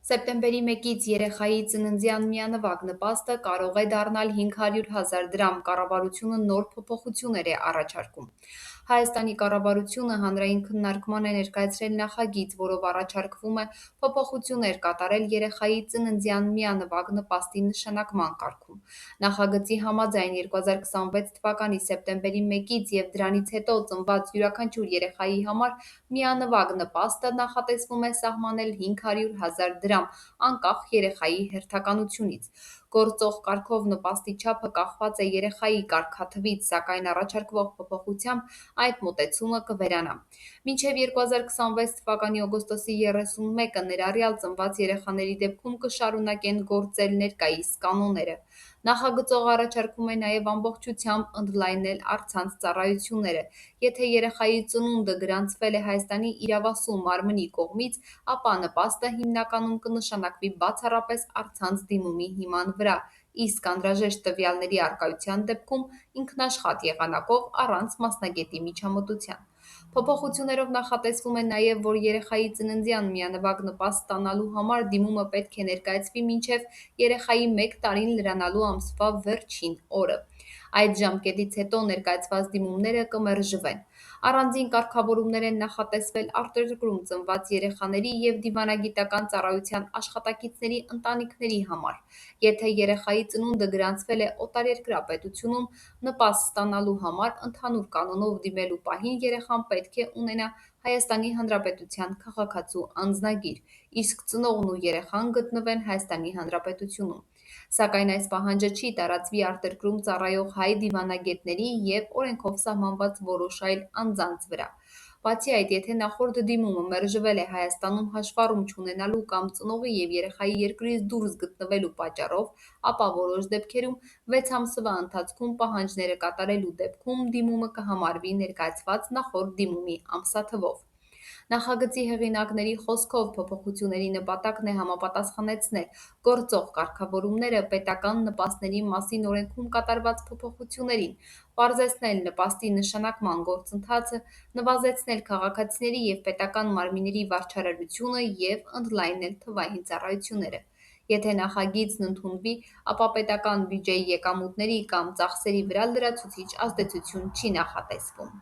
Սեպտեմբերի 1-ից երեխայի ծննդյան միանվագ նպաստը կարող է դառնալ 500,000 դրամ։ Կառավարությունը նոր փոփոխություններ է առաջարկում։ Հայաստանի կառավարությունը հանրային քննարկման է ներկայացրել նախագիծ, որով առաջարկվում է փոփոխություններ կատարել երեխայի ծննդյան միանվագ նպաստի նշանակման կարգում։ Նախագծի համաձայն 2026 թվականի սեպտեմբերի 1-ից և դրանից հետո ծնված յուրաքանչյուր երեխայի համար միանվագ նպաստը նախատեսվում է սահմանել 500,000 դրամ, անկախ երեխայի հերթականությունից։ Գործող կարգով նպաստի չափը կախված է երեխայի կարգաթվից, սակայն առաջարկվող փոփոխությամբ այդ մոտեցումը կվերանա։ Մինչև 2026 թվականի օգոստոսի 31-ը ներառյալ ծնված երեխաների դեպքում կշարունակեն գործել ներկայիս կանոնները։ Նախագծողը առաջարկում է նաև ամբողջությամբ ընդլայնել առցանց ծառայությունները։ Եթե երեխայի ծնունդը գրանցվել է Հայաստանի իրավասու մարմնի կողմից, ապա նպաստը հիմնականում կնշանակվի բացառապես առցանց դիմումի հիման վրա, իսկ անհրաժեշտ տվյալների առկայության դեպքում ինքնաշխատ եղանակով առանց մասնագետի միջամտության։ Փոփոխություններով նախատեսվում է նաև, որ երեխայի ծննդյան միանվագ նպաստ ստանալու համար դիմումը պետք է ներկայացվի մինչև երեխայի 1 տարին լրանալու ամսվա վերջին օրը։ Այդ ժամկետից հետո ներկայացված դիմումները կմերժվեն։ Առանձին կարգավորումներ են նախատեսվել արտերկրում ծնված երեխաների և դիվանագիտական ծառայության աշխատակիցների ընտանիքների համար։ Եթե երեխայի ծնունդը գրանցվել է օտարերկրյա պետությունում, նպաստ ստանալու համար ընդհանուր կանոնով դիմելու պահին երեխան պետք է ունենա Հայաստանի Հանրապետության քաղաքացու անձնագիր, իսկ ծնողն ու երեխան գտնվեն Հայաստանի Հանրապետությունում։ Սակայն այս պահանջը չի տարածվի արտերկրում ծառայող հայ դիվանագետների և օրենքով սահմանված որոշ այլ անձանց վրա։ Բացի այդ, եթե նախորդ դիմումը մերժվել է Հայաստանում հաշվառում չունենալու կամ ծնողի և երեխայի երկրից դուրս գտնվելու պատճառով, ապա որոշ դեպքերում 6 ամսվա ընթացքում պահանջները կատարելու դեպքում դիմումը կհամարվի ներկայացված նախորդ դիմումի ամսաթվով։ Նախագծի հեղինակների խոսքով փոփոխությունների նպատակն է համապատասխանեցնել գործող կարգավորումները պետական նպաստների մասին օրենքում կատարված փոփոխություններին, պարզեցնել նպաստի նշանակման գործընթացը, նվազեցնել քաղաքացիների և պետական մարմինների վարչարարությունը և ընդլայնել թվային ծառայությունները։ Եթե նախագիծն ընդունվի, ապա պետական բյուջեի եկամուտների կամ ծախսերի վրա լրացուցիչ ազդեցություն չի նախատեսվում։